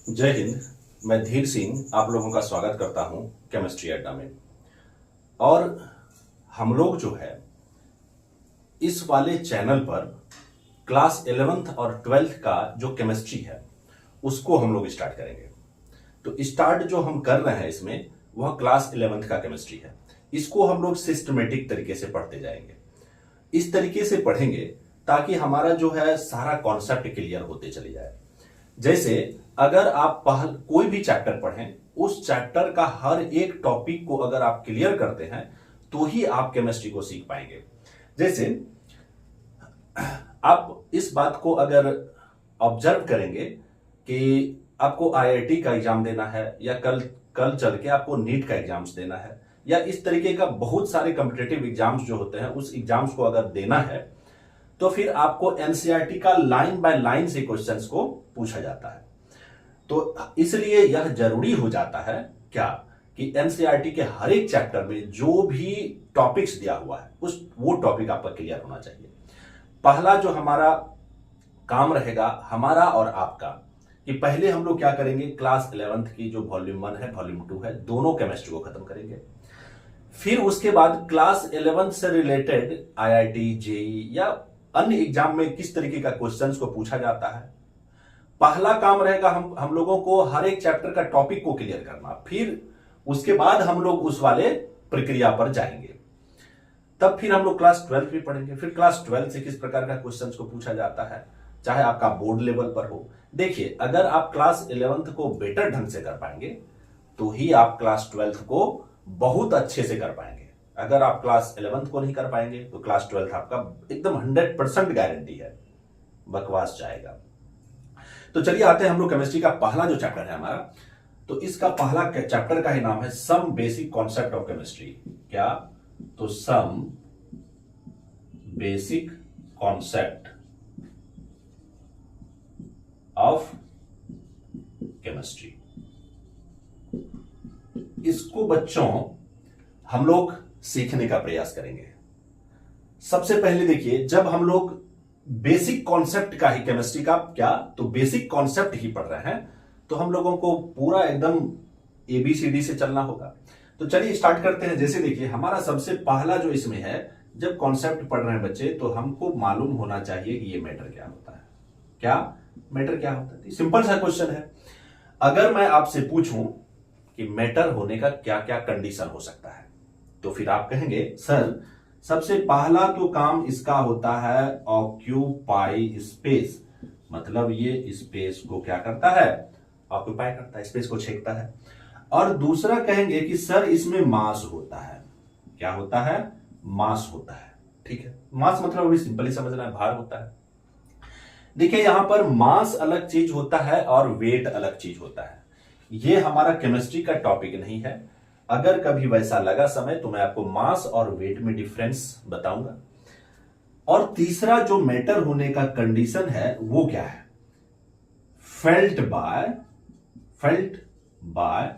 जय हिंद। मैं धीर सिंह आप लोगों का स्वागत करता हूं केमिस्ट्री अड्डा में। और हम लोग जो है इस वाले चैनल पर क्लास 11th और 12th का जो केमिस्ट्री है उसको हम लोग स्टार्ट करेंगे। तो स्टार्ट जो हम कर रहे हैं इसमें वह क्लास 11th का केमिस्ट्री है। इसको हम लोग सिस्टमेटिक तरीके से पढ़ते जाएंगे। इस तरीके से पढ़ेंगे ताकि हमारा जो है सारा कॉन्सेप्ट क्लियर होते चले जाए। जैसे अगर आप कोई भी चैप्टर पढ़ें, उस चैप्टर का हर एक टॉपिक को अगर आप क्लियर करते हैं तो ही आप केमिस्ट्री को सीख पाएंगे। जैसे आप इस बात को अगर ऑब्जर्व करेंगे कि आपको आईआईटी का एग्जाम देना है या कल कल चल के आपको नीट का एग्जाम्स देना है या इस तरीके का बहुत सारे कॉम्पिटिटिव एग्जाम्स जो होते हैं उस एग्जाम्स को अगर देना है तो फिर आपको एनसीईआरटी का लाइन बाय लाइन से क्वेश्चंस को पूछा जाता है। तो इसलिए यह जरूरी हो जाता है क्या कि एनसीईआरटी के हर एक चैप्टर में जो भी टॉपिक्स दिया हुआ है वो टॉपिक आपका क्लियर होना चाहिए। पहला जो हमारा काम रहेगा हमारा और आपका कि पहले हम लोग क्या करेंगे, क्लास 11th की जो वॉल्यूम 1 है वॉल्यूम 2 है दोनों केमिस्ट्री को खत्म करेंगे। फिर उसके बाद क्लास 11th से रिलेटेड आईआईटी जेई या अन्य एग्जाम में किस तरीके का क्वेश्चंस को पूछा जाता है, पहला काम रहेगा हम लोगों को हर एक चैप्टर का टॉपिक को क्लियर करना। फिर उसके बाद हम लोग उस वाले प्रक्रिया पर जाएंगे। तब फिर हम लोग क्लास 12 भी पढ़ेंगे। फिर क्लास 12 से किस प्रकार का क्वेश्चंस को पूछा जाता है, चाहे आपका बोर्ड लेवल पर हो। देखिए, अगर आप क्लास 11th को बेटर ढंग से कर पाएंगे तो ही आप क्लास 12th को बहुत अच्छे से कर पाएंगे। अगर आप क्लास 11th को नहीं कर पाएंगे तो क्लास 12th आपका एकदम 100% गारंटी है बकवास जाएगा। तो चलिए आते हैं हम लोग केमिस्ट्री का पहला जो चैप्टर है हमारा। तो इसका पहला चैप्टर का ही नाम है some basic concept of chemistry. क्या? तो some basic concept of chemistry. इसको बच्चों हम लोग सीखने का प्रयास करेंगे। सबसे पहले देखिए, जब हम लोग बेसिक कॉन्सेप्ट का ही केमिस्ट्री का क्या तो बेसिक कॉन्सेप्ट ही पढ़ रहे हैं तो हम लोगों को पूरा एकदम एबीसीडी से चलना होगा। तो चलिए स्टार्ट करते हैं। जैसे देखिए, हमारा सबसे पहला जो इसमें है, जब कॉन्सेप्ट पढ़ रहे हैं बच्चे तो हमको मालूम होना चाहिए कि ये मैटर क्या होता है। क्या मैटर क्या होता है? सिंपल सा क्वेश्चन है। अगर मैं आपसे पूछूं कि मैटर होने का क्या क्या कंडीशन हो सकता है तो फिर आप कहेंगे सर सबसे पहला तो काम इसका होता है ऑक्यूपाई स्पेस। मतलब ये स्पेस को क्या करता है? ऑक्यूपाई करता है, स्पेस को छेकता है। और दूसरा कहेंगे कि सर इसमें मास होता है। क्या होता है? मास होता है। ठीक है, मास मतलब अभी सिंपली समझना है, भार होता है। देखिए, यहां पर मास अलग चीज होता है और वेट अलग चीज होता है। ये हमारा केमिस्ट्री का टॉपिक नहीं है। अगर कभी वैसा लगा समय तो मैं आपको मास और वेट में डिफरेंस बताऊंगा। और तीसरा जो मैटर होने का कंडीशन है वो क्या है? Felt by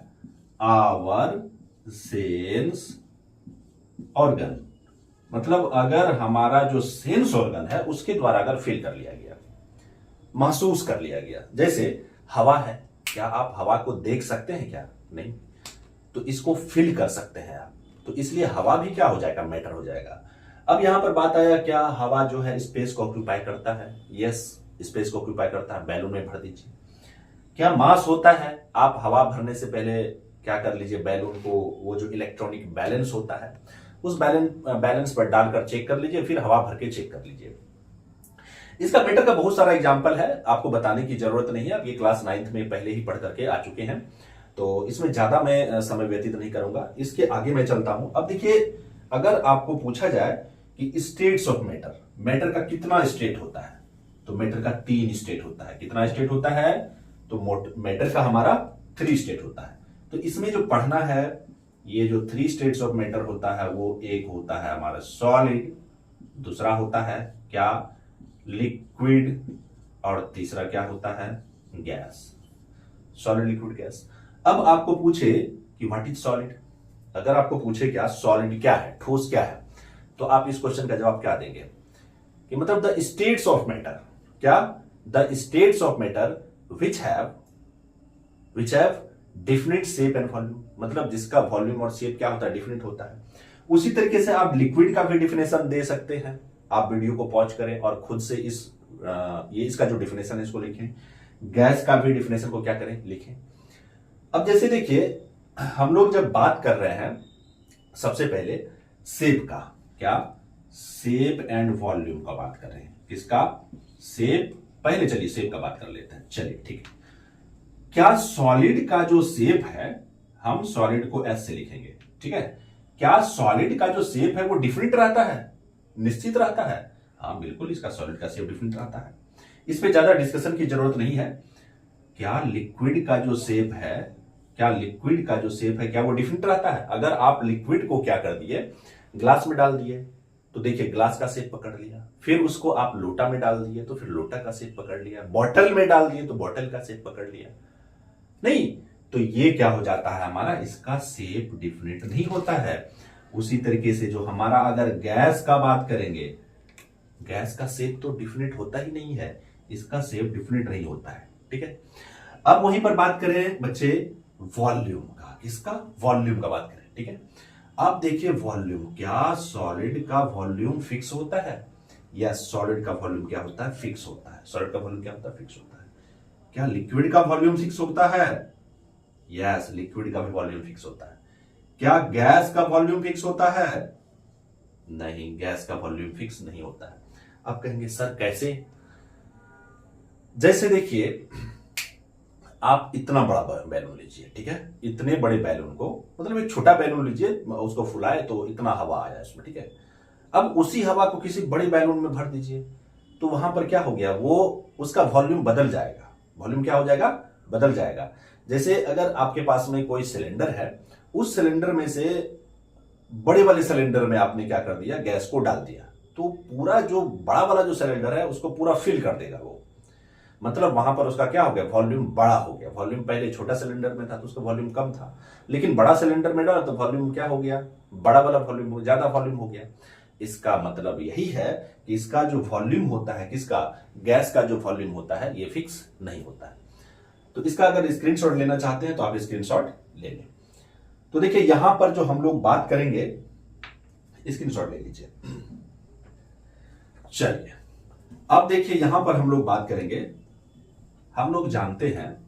our sense organ. मतलब अगर हमारा जो सेंस ऑर्गन है उसके द्वारा अगर फील कर लिया गया, महसूस कर लिया गया। जैसे हवा है, क्या आप हवा को देख सकते हैं? क्या नहीं, तो इसको फील कर सकते हैं आप। तो इसलिए हवा भी क्या हो जाएगा? मैटर हो जाएगा। अब यहां पर बात आया, क्या हवा जो है स्पेस को ऑक्यूपाई करता है? यस, स्पेस को ऑक्यूपाई करता है। बैलून में भर दीजिए। क्या मास होता है? आप हवा भरने से पहले क्या कर लीजिए, बैलून को वो जो इलेक्ट्रॉनिक बैलेंस होता है उस बैलेंस पर डालकर चेक कर लीजिए, फिर हवा भर के चेक कर लीजिए। इसका मैटर का बहुत सारा एग्जाम्पल है, आपको बताने की जरूरत नहीं है। आप ये क्लास 9th में पहले ही पढ़ करके आ चुके हैं, तो इसमें ज्यादा मैं समय व्यतीत नहीं करूंगा। इसके आगे मैं चलता हूं। अब देखिए, अगर आपको पूछा जाए कि स्टेट्स ऑफ मैटर, मैटर का कितना स्टेट होता है, तो मैटर का 3 स्टेट होता है। कितना स्टेट होता है? तो मैटर का हमारा 3 स्टेट होता है। तो इसमें जो पढ़ना है, ये जो 3 स्टेट्स ऑफ मैटर होता है वो एक होता है हमारा सॉलिड, दूसरा होता है क्या? लिक्विड, और तीसरा क्या होता है? गैस। Solid, liquid, gas. अब आपको पूछे कि व्हाट इज सॉलिड, अगर आपको पूछे क्या सॉलिड क्या है, ठोस क्या है, तो आप इस क्वेश्चन का जवाब क्या देंगे कि मतलब द स्टेट्स ऑफ मैटर। क्या? The states of matter which have which have definite shape and volume, मतलब जिसका वॉल्यूम और शेप क्या होता है, डिफिनिट होता है। उसी तरीके से आप लिक्विड का भी डिफिनेशन दे सकते हैं। आप वीडियो को पॉज करें और खुद से ये इसका जो डिफिनेशन है इसको लिखें। गैस का भी डिफिनेशन को क्या करें, लिखें। अब जैसे देखिए, हम लोग जब बात कर रहे हैं सबसे पहले शेप का, क्या शेप एंड वॉल्यूम का बात कर रहे हैं, किसका, शेप। पहले चलिए शेप का बात कर लेते हैं, चलिए ठीक है। क्या सॉलिड का जो शेप है, हम सॉलिड को एस से लिखेंगे, ठीक है। क्या सॉलिड का जो शेप है वो डिफरेंट रहता है, निश्चित रहता है? हाँ बिल्कुल, इसका सॉलिड का शेप डिफरेंट रहता है, इस पे ज्यादा डिस्कशन की जरूरत नहीं है। क्या लिक्विड का जो शेप है, क्या लिक्विड का जो शेप है, क्या वो डिफरेंट रहता है? अगर आप लिक्विड को क्या कर दिए, ग्लास में डाल दिए तो देखिए ग्लास का शेप पकड़ लिया, फिर उसको आप लोटा में डाल दिए तो फिर लोटा का शेप पकड़ लिया, बॉटल में डाल दिए तो बॉटल का शेप पकड़ लिया, नहीं तो ये क्या हो जाता है हमारा, इसका शेप डिफरेंट नहीं होता है। उसी तरीके से जो हमारा अगर गैस का बात करेंगे, गैस का शेप तो डिफरेंट होता ही नहीं है, इसका शेप डिफरेंट नहीं होता है, ठीक है। अब वहीं पर बात करें बच्चे वॉल्यूम का, किसका, वॉल्यूम का बात करें, ठीक है। अब देखिए वॉल्यूम, क्या सॉलिड का वॉल्यूम फिक्स होता है? या सॉलिड का वॉल्यूम क्या होता है, फिक्स होता है। सॉलिड का वॉल्यूम क्या होता है, फिक्स होता है। क्या लिक्विड का वॉल्यूम फिक्स होता है? यस, लिक्विड का भी वॉल्यूम फिक्स होता है। क्या गैस का वॉल्यूम फिक्स होता है? नहीं, गैस का वॉल्यूम फिक्स नहीं होता है। आप कहेंगे सर कैसे? जैसे देखिए, आप इतना बड़ा बैलून लीजिए, ठीक है, इतने बड़े बैलून को, मतलब एक छोटा बैलून लीजिए, उसको फुलाए तो इतना हवा आया इसमें, ठीक है। अब उसी हवा को किसी बड़े बैलून में भर दीजिए तो वहां पर क्या हो गया, वो उसका वॉल्यूम बदल जाएगा। वॉल्यूम क्या हो जाएगा, बदल जाएगा। जैसे अगर आपके पास में कोई सिलेंडर है, उस सिलेंडर में से बड़े वाले सिलेंडर में आपने क्या कर दिया, गैस को डाल दिया, तो पूरा जो बड़ा वाला जो सिलेंडर है उसको पूरा फिल कर देगा वो, मतलब वहां पर उसका क्या हो गया, वॉल्यूम बड़ा हो गया। वॉल्यूम पहले छोटा सिलेंडर में था तो उसका वॉल्यूम कम था, लेकिन बड़ा सिलेंडर में डाला तो वॉल्यूम क्या हो गया, बड़ा वाला वॉल्यूम, ज्यादा वॉल्यूम हो गया। इसका मतलब यही है कि इसका जो वॉल्यूम होता है, किसका, गैस का जो वॉल्यूम होता है, ये फिक्स नहीं होता है। तो इसका अगर स्क्रीनशॉट लेना चाहते हैं तो आप स्क्रीनशॉट ले लें। तो देखिए यहां पर जो हम लोग बात करेंगे, स्क्रीनशॉट ले लीजिए। चलिए अब देखिए यहां पर हम लोग बात करेंगे, हम लोग जानते हैं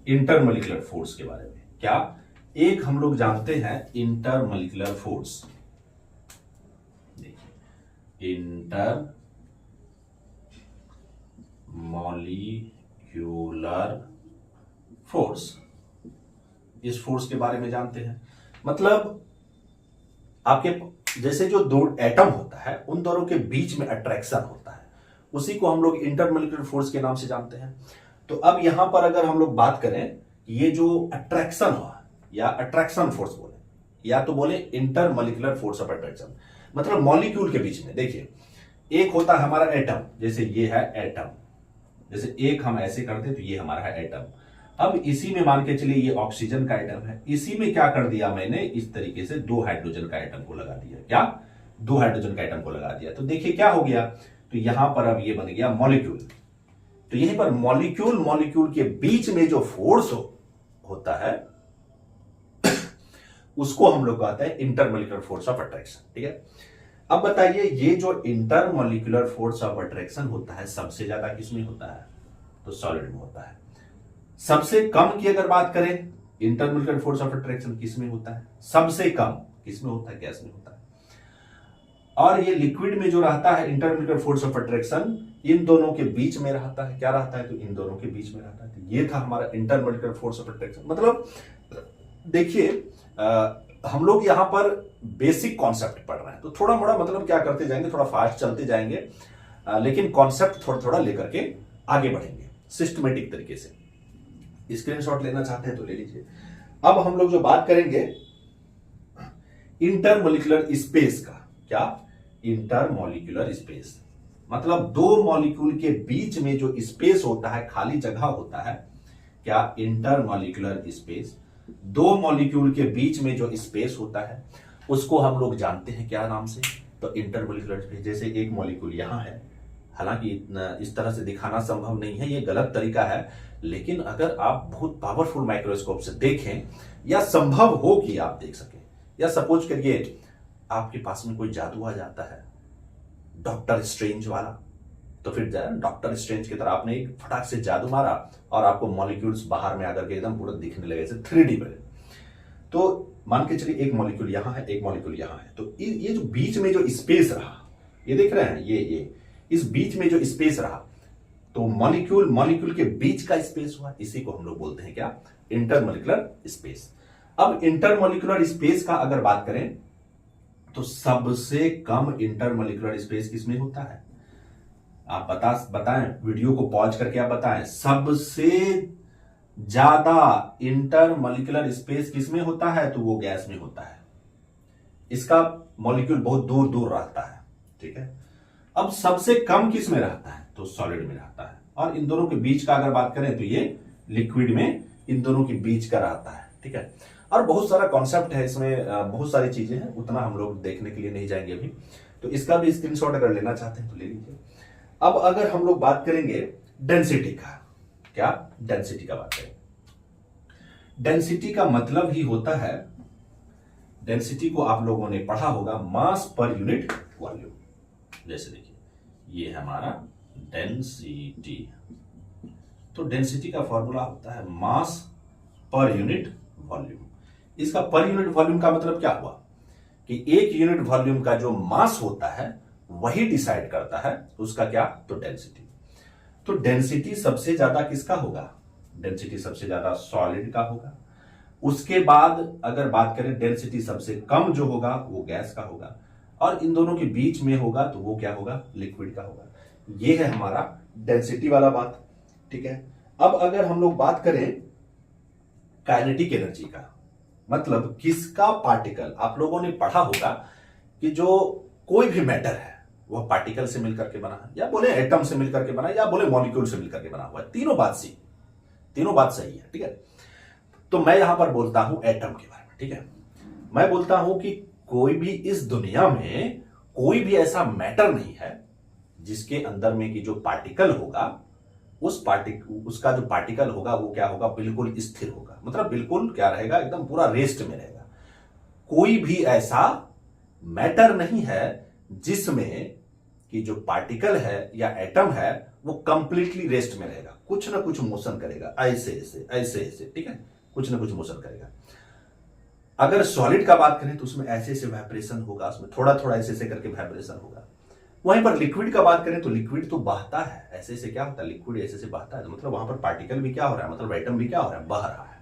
इंटरमोलिकुलर फोर्स के बारे में। क्या, एक हम लोग जानते हैं इंटरमोलिकुलर फोर्स, देखिए इंटरमोलिक्यूलर फोर्स, इस फोर्स के बारे में जानते हैं। मतलब आपके जैसे जो दो एटम होता है उन दोनों के बीच में अट्रैक्शन होता है, उसी को हम लोग इंटरमोलिकुलर फोर्स के नाम से जानते हैं। तो अब यहां पर अगर हम लोग बात करें, ये जो अट्रैक्शन हुआ या अट्रैक्शन फोर्स बोले, या तो बोले इंटरमोलिकुलर फोर्स ऑफ अट्रैक्शन, मतलब मॉलिक्यूल के बीच में। देखिए एक होता है हमारा एटम, जैसे ये है एटम, जैसे एक हम ऐसे करते तो ये हमारा है एटम। अब इसी में मान के चलिए ये ऑक्सीजन का एटम है, इसी में क्या कर दिया मैंने, इस तरीके से दो हाइड्रोजन का एटम को लगा दिया। क्या, दो हाइड्रोजन का एटम को लगा दिया, तो देखिए क्या हो गया, तो यहां पर अब ये बन गया मॉलिक्यूल। तो यहीं पर मॉलिक्यूल के बीच में जो फोर्स होता है उसको हम लोग कहते हैं इंटरमोलिकुलर फोर्स ऑफ अट्रैक्शन, ठीक है। अब बताइए ये जो इंटरमोलिकुलर फोर्स ऑफ अट्रैक्शन होता है सबसे ज्यादा किसमें होता है, तो सॉलिड में होता है। सबसे कम की अगर बात करें, इंटरमोलिकुलर फोर्स ऑफ अट्रैक्शन किसमें होता है, सबसे कम किसमें होता है, गैस में होता है। और ये लिक्विड में जो रहता है इंटरमोलिकुलर फोर्स ऑफ अट्रैक्शन, इन दोनों के बीच में रहता है। क्या रहता है, तो इन दोनों के बीच में रहता है। तो ये था हमारा इंटरमोलिकुलर फोर्स ऑफ अट्रैक्शन। मतलब देखिए हम लोग यहां पर बेसिक कॉन्सेप्ट पढ़ रहे हैं, तो थोड़ा मोड़ा मतलब क्या करते जाएंगे, थोड़ा फास्ट चलते जाएंगे, लेकिन कॉन्सेप्ट थोड़ा थोड़ा लेकर के आगे बढ़ेंगे सिस्टमेटिक तरीके से। स्क्रीनशॉट लेना चाहते हैं तो ले लीजिए। अब हम लोग जो बात करेंगे इंटरमोलिकुलर स्पेस का, क्या, इंटरमोलिकुलर स्पेस मतलब दो मॉलिक्यूल के बीच में जो स्पेस होता है, खाली जगह होता है, क्या, इंटरमोलिकुलर स्पेस। दो मॉलिक्यूल के बीच में जो स्पेस होता है उसको हम लोग जानते हैं क्या नाम से, तो इंटरमोलिकुलर स्पेस। जैसे एक मॉलिक्यूल यहां है हालांकि इस तरह से दिखाना संभव नहीं है, ये गलत तरीका है, लेकिन अगर आप बहुत पावरफुल माइक्रोस्कोप से देखें, या संभव हो कि आप देख सकें, या सपोज करिए आपके पास में कोई जादू आ जाता है डॉक्टर स्ट्रेंज वाला, तो फिर डॉक्टर स्ट्रेंज की तरह आपने एक फटाक से जादू मारा और आपको मॉलिक्यूल्स बाहर में आकर के एकदम पूरा दिखने लगे जैसे 3D में। तो मान के चलिए एक मॉलिक्यूल यहां है, एक मॉलिक्यूल यहां है, तो ये जो बीच में जो स्पेस रहा, ये देख रहे हैं, ये इस बीच में जो स्पेस रहा, तो मॉलिक्यूल के बीच का स्पेस हुआ, इसी को हम लोग बोलते हैं क्या, इंटरमॉलिक्यूलर स्पेस। अब इंटरमॉलिक्यूलर स्पेस का अगर बात करें तो सबसे कम इंटरमॉलिक्यूलर स्पेस किसमें होता है? आप बताएं, वीडियो को पॉज करके आप बताएं, सबसे ज्यादा इंटरमॉलिक्यूलर स्पेस किसमें होता है? तो वो गैस में होता है। इसका मॉलिक्यूल बहुत दूर दूर रहता है, ठीक है। अब सबसे कम किस में रहता है? तो सॉलिड में रहता है। और इन दोनों के बीच का अगर बात करें तो ये लिक्विड में इन दोनों के बीच का रहता है, ठीक है। और बहुत सारा कॉन्सेप्ट है इसमें, बहुत सारी चीजें हैं, उतना हम लोग देखने के लिए नहीं जाएंगे अभी, तो इसका भी स्क्रीनशॉट अगर लेना चाहते हैं तो ले लीजिए। अब अगर हम लोग बात करेंगे डेंसिटी का, क्या डेंसिटी का बात करें, डेंसिटी का मतलब ही होता है, डेंसिटी को आप लोगों ने पढ़ा होगा, मास पर यूनिट वॉल्यूम। जैसे देखिए ये है हमारा डेंसिटी, तो डेंसिटी का फॉर्मूला होता है मास पर यूनिट वॉल्यूम। इसका पर यूनिट वॉल्यूम का मतलब क्या हुआ कि एक यूनिट वॉल्यूम का जो मास होता है वही डिसाइड करता है उसका क्या, तो डेंसिटी। तो डेंसिटी सबसे ज्यादा किसका होगा? डेंसिटी सबसे ज्यादा सॉलिड का होगा। उसके बाद अगर बात करें डेंसिटी सबसे कम जो होगा वो गैस का होगा, और इन दोनों के बीच में होगा तो वो क्या होगा, लिक्विड का होगा। ये है हमारा डेंसिटी वाला बात, ठीक है। अब अगर हम लोग बात करें काइनेटिक एनर्जी का, मतलब किसका पार्टिकल, आप लोगों ने पढ़ा होगा कि जो कोई भी मैटर है वह पार्टिकल से मिलकर के बना है, या बोले एटम से मिलकर के बना है, या बोले मॉलिक्यूल से मिलकर के बना हुआ है। तीनों बात सही है, ठीक है। तो मैं यहां पर बोलता हूं एटम के बारे में, ठीक है। मैं बोलता हूं कि कोई भी इस दुनिया में कोई भी ऐसा मैटर नहीं है जिसके अंदर में कि जो पार्टिकल होगा उसका जो पार्टिकल होगा वो क्या होगा, बिल्कुल स्थिर होगा, मतलब बिल्कुल क्या रहेगा, एकदम पूरा रेस्ट में रहेगा। कोई भी ऐसा मैटर नहीं है जिसमें कि जो पार्टिकल है या एटम है वो कंप्लीटली रेस्ट में रहेगा, कुछ ना कुछ मोशन करेगा, ऐसे ऐसे, ठीक है, कुछ ना कुछ मोशन करेगा। अगर सॉलिड का बात करें तो उसमें ऐसे ऐसे वाइब्रेशन होगा, उसमें थोड़ा थोड़ा ऐसे ऐसे करके वाइब्रेशन होगा। वहीं पर लिक्विड का बात करें तो लिक्विड तो बहता है, ऐसे ऐसे क्या होता है, लिक्विड ऐसे ऐसे बहता है, तो मतलब वहां पर पार्टिकल भी क्या हो रहा है, मतलब एटम भी क्या हो रहा है, बह रहा है,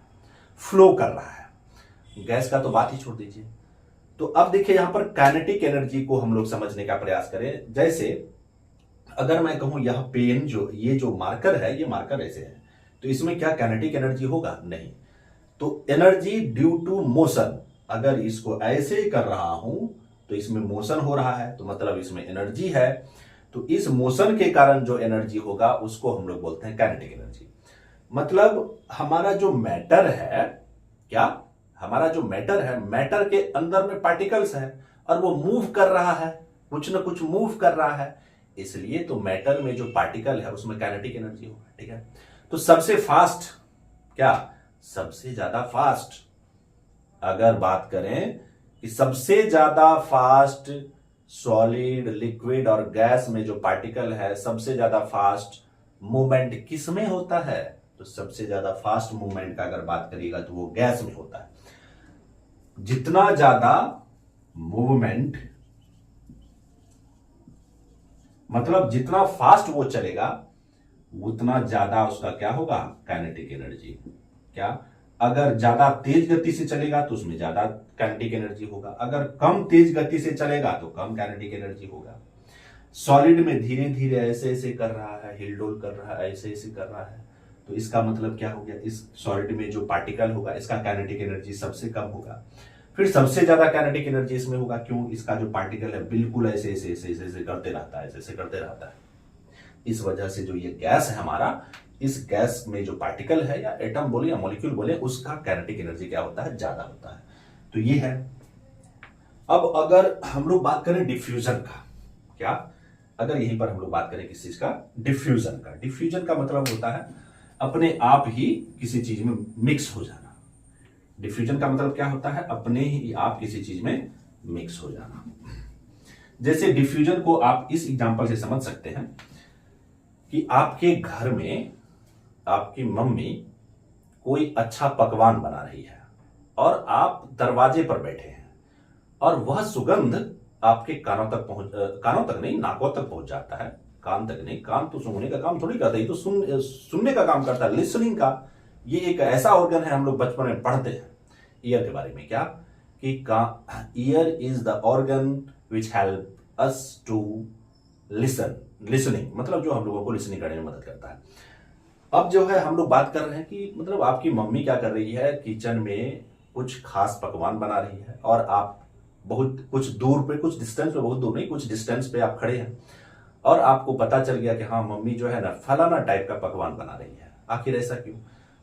फ्लो कर रहा है। गैस का तो बात ही छोड़ दीजिए। तो अब देखिए यहां पर काइनेटिक एनर्जी को हम लोग समझने का प्रयास करें। जैसे अगर मैं कहूं यह पेन ये जो मार्कर है, ये मार्कर ऐसे है, तो इसमें क्या काइनेटिक एनर्जी होगा? नहीं। तो एनर्जी ड्यू टू मोशन, अगर इसको ऐसे कर रहा हूं तो इसमें मोशन हो रहा है, तो मतलब इसमें एनर्जी है। तो इस मोशन के कारण जो एनर्जी होगा उसको हम लोग बोलते हैं काइनेटिक एनर्जी। मतलब हमारा जो मैटर है, क्या हमारा जो मैटर है, मैटर के अंदर में पार्टिकल्स है और वो मूव कर रहा है, कुछ ना कुछ मूव कर रहा है, इसलिए तो मैटर में जो पार्टिकल है उसमें काइनेटिक एनर्जी होगा, ठीक है। तो सबसे फास्ट क्या, सबसे ज्यादा फास्ट अगर बात करें कि सबसे ज्यादा फास्ट सॉलिड, लिक्विड और गैस में जो पार्टिकल है, सबसे ज्यादा फास्ट मूवमेंट किस में होता है? तो सबसे ज्यादा फास्ट मूवमेंट का अगर बात करिएगा तो वो गैस में होता है। जितना ज्यादा मूवमेंट, मतलब जितना फास्ट वो चलेगा उतना ज्यादा उसका क्या होगा, काइनेटिक एनर्जी। क्या, अगर ज्यादा तेज गति से चलेगा तो उसमें ज्यादा काइनेटिक एनर्जी होगा, अगर कम तेज गति से चलेगा तो कम काइनेटिक एनर्जी होगा। सॉलिड में धीरे धीरे ऐसे ऐसे कर रहा है, हिलडोल कर रहा है, ऐसे ऐसे कर रहा है, तो इसका मतलब क्या हो गया, इस सॉलिड में जो पार्टिकल होगा इसका काइनेटिक एनर्जी सबसे कम होगा। फिर सबसे ज्यादा काइनेटिक एनर्जी इसमें होगा, क्यों, इसका जो पार्टिकल है बिल्कुल ऐसे ऐसे ऐसे ऐसे करते रहता है, ऐसे ऐसे करते रहता है। इस वजह से जो ये गैस है हमारा, इस गैस में जो पार्टिकल है या एटम बोले या मॉलिक्यूल बोले, उसका काइनेटिक एनर्जी क्या होता है, ज्यादा होता है। तो ये है। अब अगर हम लोग बात करें डिफ्यूजन का, क्या, अगर यहीं पर हम लोग बात करें किस चीज का, डिफ्यूजन का। डिफ्यूजन का मतलब होता है अपने आप ही किसी चीज में मिक्स हो जाना। डिफ्यूजन का मतलब क्या होता है, अपने ही आप किसी चीज में मिक्स हो जाना। जैसे डिफ्यूजन को आप इस एग्जांपल से समझ सकते हैं कि आपके घर में आपकी मम्मी कोई अच्छा पकवान बना रही है और आप दरवाजे पर बैठे हैं और वह सुगंध आपके कानों तक नहीं, नाकों तक पहुंच जाता है। कान तक नहीं, कान तो सूंघने का काम थोड़ी करता है, ये तो सुनने का काम करता है, लिसनिंग का। ये एक ऐसा ऑर्गन है, हम लोग बचपन में पढ़ते हैं ईयर के बारे में, क्या कि ear is the organ which help us to listening, मतलब जो हम लोगों को लिसनिंग करने में मदद करता है। अब जो है हम लोग बात कर रहे हैं कि मतलब आपकी मम्मी क्या कर रही है, किचन में कुछ खास पकवान बना रही है और आप बहुत कुछ दूर पे, कुछ डिस्टेंस पे, बहुत दूर नहीं, कुछ डिस्टेंस पे आप खड़े हैं और आपको पता चल गया कि हाँ मम्मी जो है ना फलाना टाइप का पकवान बना रही है। आखिर ऐसा क्यों?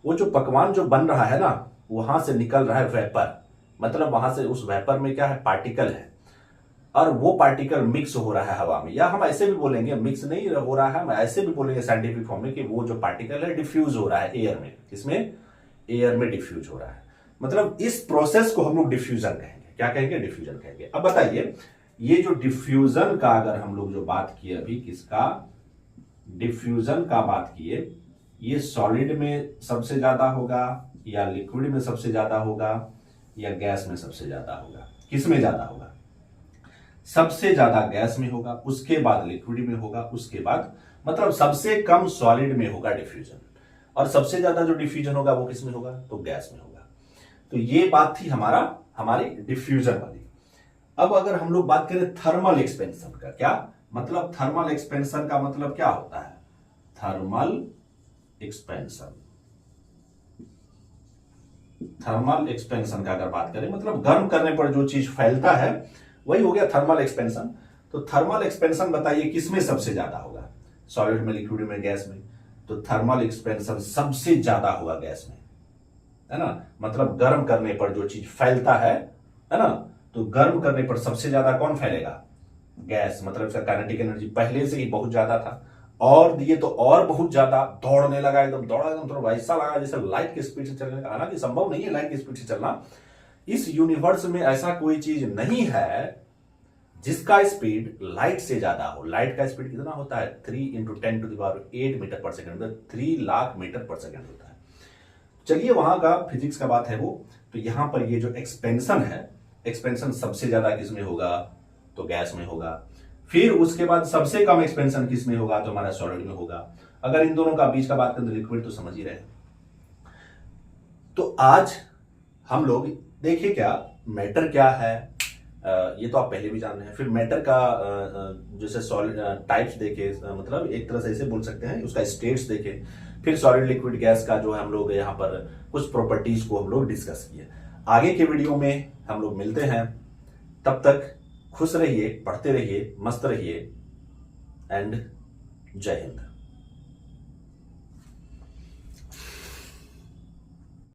वो जो पकवान जो बन रहा है ना, वहां से निकल रहा है वेपर, मतलब वहां से उस वेपर में क्या है, पार्टिकल है और वो पार्टिकल मिक्स हो रहा है हवा में, या हम ऐसे भी बोलेंगे मिक्स नहीं हो रहा है, हम ऐसे भी बोलेंगे साइंटिफिक फॉर्म में कि वो जो पार्टिकल है डिफ्यूज हो रहा है एयर में। किसमें? एयर में डिफ्यूज हो रहा है। मतलब इस प्रोसेस को हम लोग डिफ्यूजन कहेंगे। क्या कहेंगे? डिफ्यूजन कहेंगे। अब बताइए, ये जो डिफ्यूजन का अगर हम लोग जो बात किए अभी, किसका? डिफ्यूजन का बात किए, ये सॉलिड में सबसे ज्यादा होगा या लिक्विड में सबसे ज्यादा होगा या गैस में सबसे ज्यादा होगा? किस में ज्यादा होगा? सबसे ज्यादा गैस में होगा, उसके बाद लिक्विड में होगा, उसके बाद मतलब सबसे कम सॉलिड में होगा डिफ्यूजन, और सबसे ज्यादा जो डिफ्यूजन होगा वो किस में होगा? तो गैस में होगा। तो ये बात थी हमारी डिफ्यूजन वाली। अब अगर हम लोग बात करें थर्मल एक्सपेंशन का, क्या मतलब? थर्मल एक्सपेंशन का मतलब क्या होता है? थर्मल एक्सपेंशन, थर्मल एक्सपेंशन का अगर बात करें मतलब गर्म करने पर जो चीज फैलता है वही हो गया थर्मल एक्सपेंशन। तो थर्मल एक्सपेंशन बताइए किस में सबसे ज्यादा होगा? सॉलिड में, लिक्विड में, गैस में? तो थर्मल एक्सपेंशन सबसे ज्यादा होगा गैस में, है ना। मतलब गर्म करने पर जो चीज फैलता है ना, तो गर्म करने पर सबसे ज्यादा कौन फैलेगा? गैस। मतलब इसका काइनेटिक एनर्जी पहले से ही बहुत ज्यादा था और दिए तो और बहुत ज्यादा दौड़ने लगा, एकदम दौड़ा, एकदम थोड़ा वैसा लगा जैसे लाइट की स्पीड से चलने का। हालांकि संभव नहीं है लाइट की स्पीड से चलना, इस यूनिवर्स में ऐसा कोई चीज नहीं है जिसका स्पीड लाइट से ज्यादा हो। लाइट का स्पीड कितना होता है? 3 × 10⁸ मीटर पर सेकंड, मतलब 3 लाख मीटर पर सेकंड होता है। चलिए वहां का फिजिक्स का बात है वो। तो यहां पर ये जो एक्सपेंशन है, एक्सपेंशन सबसे ज्यादा किसमें होगा? तो गैस में होगा। फिर उसके बाद सबसे कम एक्सपेंशन किस में होगा? तो हमारा सॉलिड में होगा। अगर इन दोनों का बीच का बात करें तो लिक्विड, तो समझ ही रहे। तो आज हम लोग देखिए क्या मैटर क्या है, ये तो आप पहले भी जान रहे हैं। फिर मैटर का जैसे सॉलिड टाइप्स देखे, मतलब एक तरह से ऐसे बोल सकते हैं, उसका स्टेट्स देखे। फिर सॉलिड, लिक्विड, गैस का जो है हम लोग यहाँ पर कुछ प्रॉपर्टीज को हम लोग डिस्कस किए। आगे के वीडियो में हम लोग मिलते हैं, तब तक खुश रहिए, पढ़ते रहिए, मस्त रहिए एंड जय हिंद।